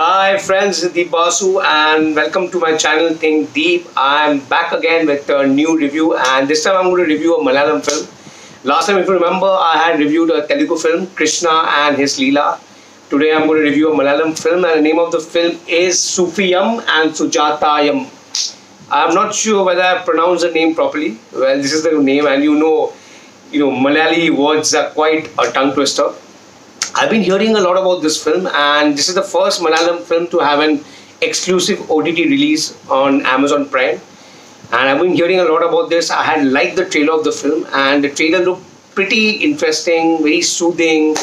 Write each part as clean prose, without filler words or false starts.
Hi friends, this is Deep Basu and welcome to my channel Think Deep. I'm back again with a new review and this time I'm going to review a Malayalam film. Last time if you remember I had reviewed a Telugu film, Krishna and his Leela. Today I'm going to review a Malayalam film and the name of the film is Sufiyum and Sujatayam. I'm not sure whether I pronounced the name properly. Well, this is the name and Malayali words are quite a tongue twister. I've been hearing a lot about this film and this is the first Malayalam film to have an exclusive OTT release on Amazon Prime. And I've been hearing a lot about this. I had liked the trailer of the film and the trailer looked pretty interesting, very soothing,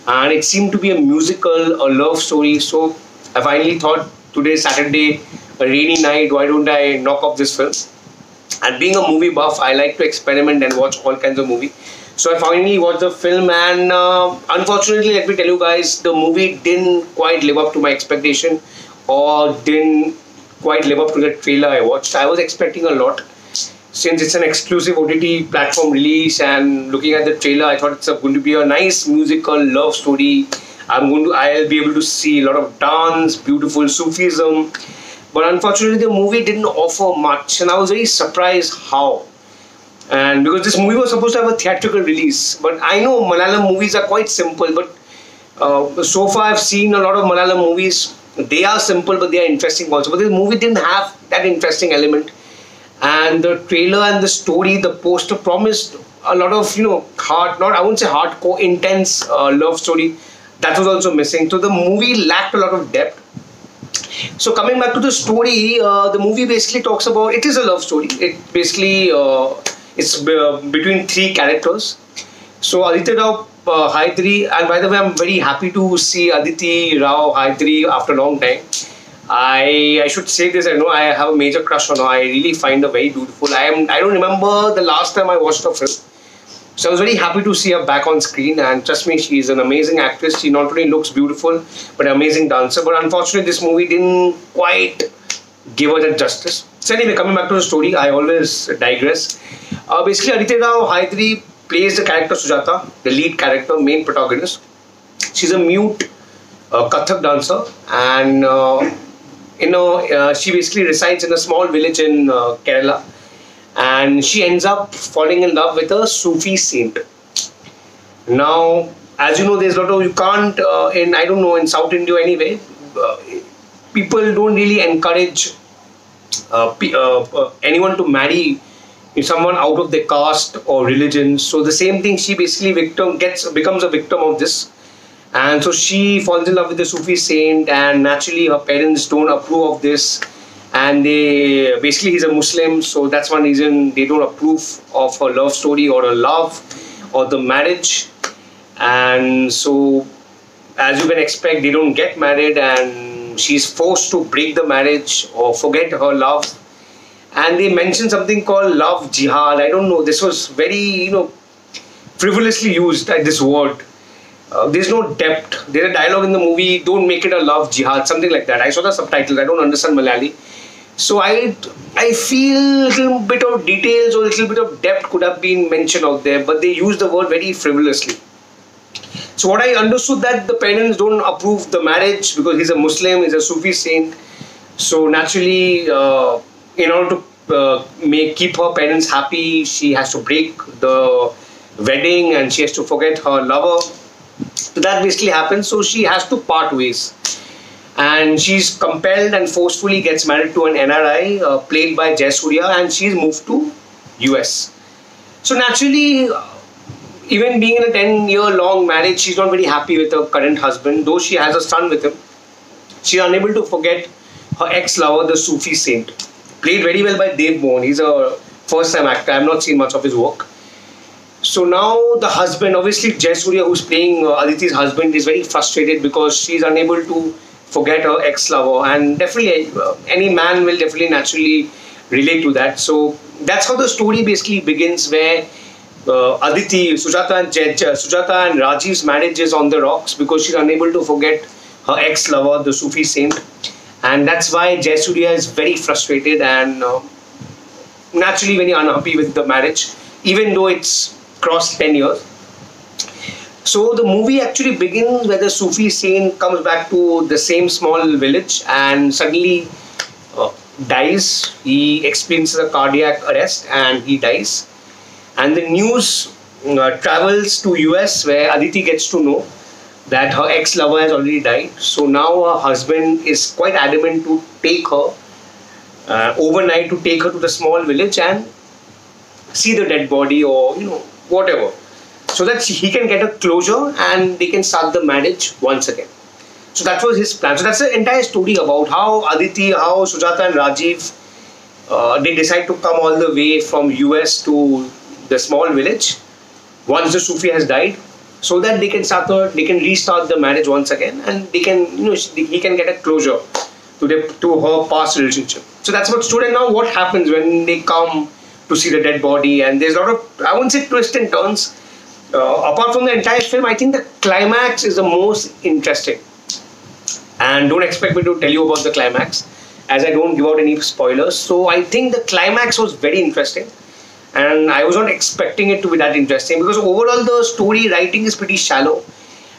and it seemed to be a musical, a love story. So I finally thought today is Saturday, a rainy night, why don't I knock off this film? And being a movie buff, I like to experiment and watch all kinds of movies. So I finally watched the film and unfortunately, let me tell you guys, the movie didn't quite live up to my expectation or didn't quite live up to the trailer I watched. I was expecting a lot since it's an exclusive OTT platform release, and looking at the trailer, I thought it's going to be a nice musical love story. I'll be able to see a lot of dance, beautiful Sufism. But unfortunately, the movie didn't offer much and I was very surprised how. And because this movie was supposed to have a theatrical release, but I know Malayalam movies are quite simple, but so far I've seen a lot of Malayalam movies. They are simple, but they are interesting also. But this movie didn't have that interesting element. And the trailer and the story, the poster promised a lot of, I won't say hardcore, intense love story. That was also missing. So the movie lacked a lot of depth. So coming back to the story, the movie basically talks about, it is a love story. It basically, it's between three characters. So Aditi Rao Hydari, and by the way, I'm very happy to see Aditi Rao Hydari after a long time. I should say this, I know I have a major crush on her. I really find her very beautiful. I don't remember the last time I watched her film. So I was very happy to see her back on screen, and trust me, she is an amazing actress. She not only looks beautiful, but an amazing dancer. But unfortunately, this movie didn't quite give her that justice. So anyway, coming back to the story, I always digress. Basically, Aditi Rao Hydari plays the character Sujata, the lead character, main protagonist. She's a mute Kathak dancer, and she basically resides in a small village in Kerala. And she ends up falling in love with a Sufi saint. Now, as you know, there's a lot of, you can't, in South India anyway, people don't really encourage anyone to marry someone out of their caste or religion. So the same thing, she basically becomes a victim of this. And so she falls in love with the Sufi saint, and naturally her parents don't approve of this. And he's a Muslim, so that's one reason they don't approve of her love story or her love or the marriage. And so, as you can expect, they don't get married, and she's forced to break the marriage or forget her love. And they mention something called love jihad. I don't know, this was very, frivolously used, this word. There's no depth. There's a dialogue in the movie, don't make it a love jihad, something like that. I saw the subtitles, I don't understand Malayali. So I feel a little bit of details or a little bit of depth could have been mentioned out there, but they use the word very frivolously. So what I understood, that the parents don't approve the marriage because he's a Muslim, he's a Sufi saint. So naturally, in order to keep her parents happy, she has to break the wedding and she has to forget her lover. So that basically happens. So she has to part ways. And she's compelled and forcefully gets married to an NRI played by Jayasuriya, and she's moved to US. So naturally, even being in a 10-year-long marriage, she's not very happy with her current husband. Though she has a son with him, she's unable to forget her ex-lover, the Sufi saint. Played very well by Dev Mohan. He's a first-time actor. I have not seen much of his work. So now the husband, obviously Jayasuriya, who's playing Aditi's husband, is very frustrated because she's unable to forget her ex-lover, and definitely any man will definitely naturally relate to that. So that's how the story basically begins, where Sujata and Rajiv's marriage is on the rocks because she's unable to forget her ex-lover, the Sufi saint, and that's why Jayasuriya is very frustrated and naturally very unhappy with the marriage, even though it's crossed 10 years. So the movie actually begins where the Sufi saint comes back to the same small village and suddenly uh, dies. He experiences a cardiac arrest and he dies. And the news travels to US where Aditi gets to know that her ex-lover has already died. So now her husband is quite adamant to take her overnight, to take her to the small village and see the dead body, or whatever, so that he can get a closure and they can start the marriage once again. So that was his plan. So that's the entire story about how Aditi, how Sujata and Rajiv, they decide to come all the way from US to the small village once the Sufi has died, so that they can restart the marriage once again, and they can, he can get a closure to her past relationship. So that's what story. And now what happens when they come to see the dead body? And there's a lot of, I won't say twists and turns. Apart from the entire film, I think the climax is the most interesting. And don't expect me to tell you about the climax, as I don't give out any spoilers. So I think the climax was very interesting, and I was not expecting it to be that interesting, because overall the story writing is pretty shallow,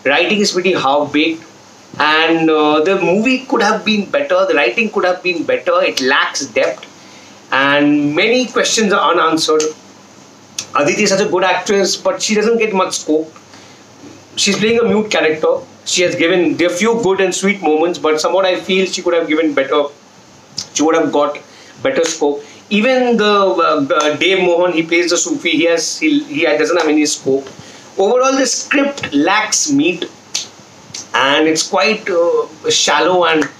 writing is pretty half-baked, and the movie could have been better, the writing could have been better, it lacks depth, and many questions are unanswered. Aditi is such a good actress, but she doesn't get much scope. She's playing a mute character. She has given, there are few good and sweet moments, but somewhat I feel she could have given better, she would have got better scope. Even the Dave Mohan, he plays the Sufi, he doesn't have any scope. Overall, the script lacks meat, and it's quite shallow, and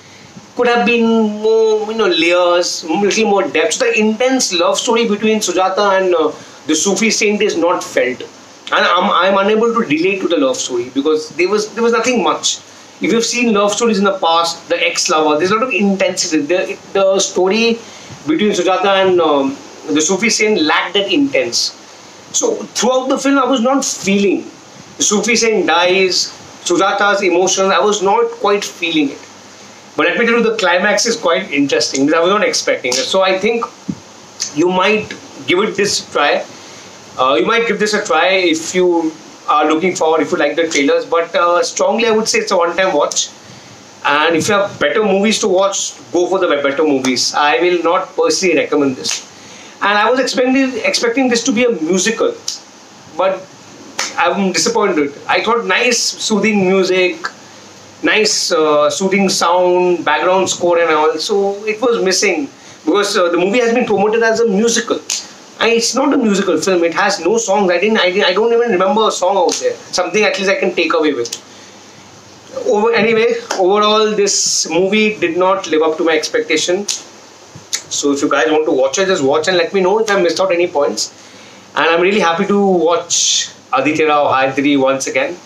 could have been more, layers, little more depth. So the intense love story between Sujata and the Sufi saint is not felt, and I'm unable to relate to the love story, because there was nothing much. If you've seen love stories in the past, the ex-lover, there's a lot of intensity. The story between Sujata and the Sufi saint lacked that intense. So throughout the film, I was not feeling. The Sufi saint dies, Sujata's emotions, I was not quite feeling it. But let me tell you, the climax is quite interesting, because I was not expecting it. So I think you might give this a try. You might give this a try if you are looking forward, if you like the trailers. But strongly, I would say it's a one-time watch. And if you have better movies to watch, go for the better movies. I will not personally recommend this. And I was expecting this to be a musical, but I'm disappointed. I thought nice soothing music, nice soothing sound, background score and all. So it was missing, because the movie has been promoted as a musical. And it's not a musical film. It has no songs. I don't even remember a song out there. Something at least I can take away with. Anyway, overall, this movie did not live up to my expectation. So if you guys want to watch it, just watch and let me know if I missed out any points. And I'm really happy to watch Aditi Rao Hydari once again.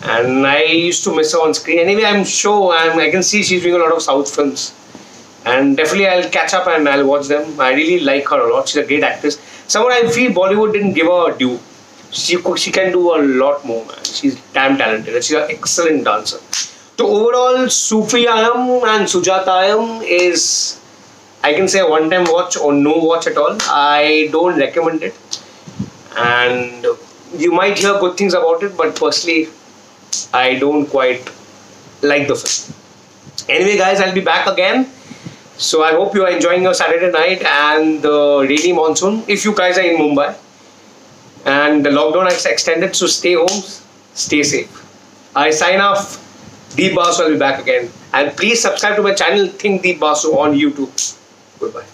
And I used to miss her on screen. Anyway, I'm sure I can see she's doing a lot of South films. And definitely I'll catch up and I'll watch them. I really like her a lot. She's a great actress. Someone I feel Bollywood didn't give her a due. She can do a lot more, man. She's damn talented. She's an excellent dancer. So overall, Sufiyum and Sujatayam is, I can say, a one-time watch or no watch at all. I don't recommend it. And you might hear good things about it, but personally, I don't quite like the film. Anyway, guys, I'll be back again. So I hope you are enjoying your Saturday night and the rainy monsoon, if you guys are in Mumbai. And the lockdown is extended, so stay home, stay safe. I sign off. Deep Basu will be back again. And please subscribe to my channel, Think Deep Basu on YouTube. Goodbye.